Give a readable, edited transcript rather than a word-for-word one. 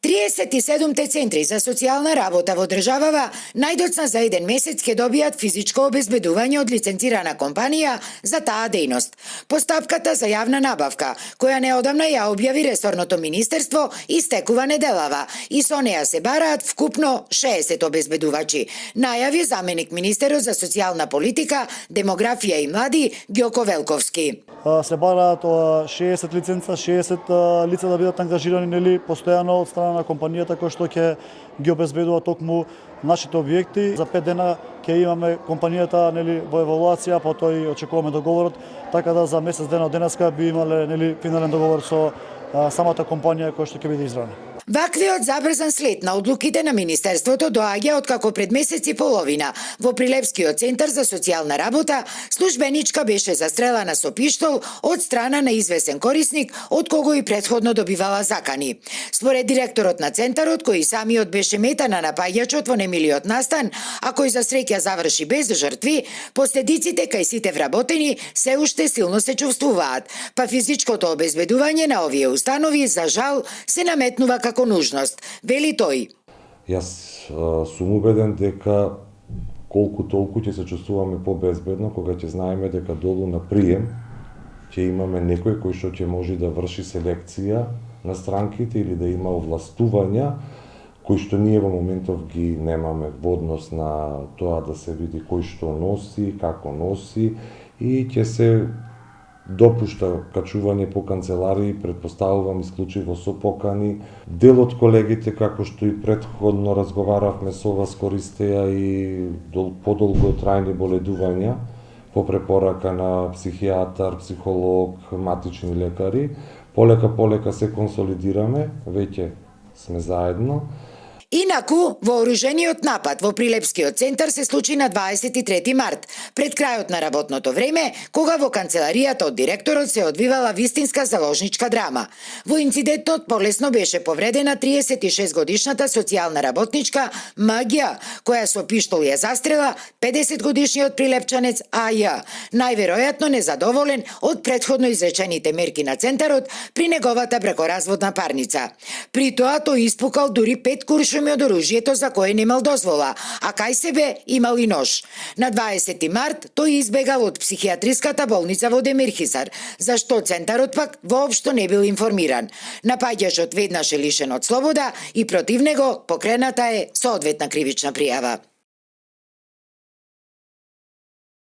37 центри за социјална работа во државава најдоцна за еден месец ќе добијат физичко обезбедување од лиценцирана компанија за таа дејност. Постапката за јавна набавка, која неодамна ја објави ресорното министерство, истекува неделава и со неа се бараат вкупно 60 обезбедувачи, најави заменик министерот за социјална политика, демографија и млади Ѓоко Велковски. Се бараат 60 лиценца, 60 лица да бидат ангажирани постојано од страна на компанијата која што ќе ги обезбедува токму нашите објекти. За 5 дена ќе имаме компанијата во евалуација, потоа и очекуваме договорот, така да за месец дена од денеска би имале финален договор со самата компанија која што ќе биде избрана. Ваквиот забрзан след на одлуките на Министерството доаѓа откако пред месец и половина во Прилепскиот центар за социјална работа службеничка беше застрелана со пиштол од страна на извесен корисник од кого и претходно добивала закани. Според директорот на центарот, кој самиот беше мета на напаѓачот во немилиот настан, а кој за среќа заврши без жртви, последиците кај сите вработени се уште силно се чувствуваат, па физичкото обезбедување на овие установи за жал се наметнува како нужност, вели тој. Јас сум убеден дека колку толку ќе се чувствуваме побезбедно кога ќе знаеме дека долу на прием ќе имаме некој кој што ќе може да врши селекција на странките или да има овластувања кои што ние во моментов ги немаме во однос на тоа да се види кој што носи, како носи и ќе се допушта качување по канцеларии, предпоставувам исклучиво со покани. Дел од колегите, како што и претходно разговаравме со вас, користеа и подолго трајни боледувања по препорака на психијатар, психолог, матични лекари. Полека се консолидираме, веќе сме заедно. Инаку, вооружениот напад во Прилепскиот центар се случи на 23 март, пред крајот на работното време, кога во канцеларијата од директорот се одвивала вистинска заложничка драма. Во инцидентот полесно беше повредена 36 годишната социјална работничка Маѓа, која со пиштол ја застрела 50 годишниот прилепчанец А.Ј., најверојатно незадоволен од претходно изречените мерки на центарот при неговата бракоразводна парница. При тоа тој испукал дури 5 куршуми од оружјето за кое немал дозвола, а кај себе имал и нож. На 20 март тој избегал од психијатриската болница во Демирхисар, за што центарот пак воопшто не бил информиран. Напаѓачот веднаш е лишен од слобода и против него покрената е соодветна кривична пријава.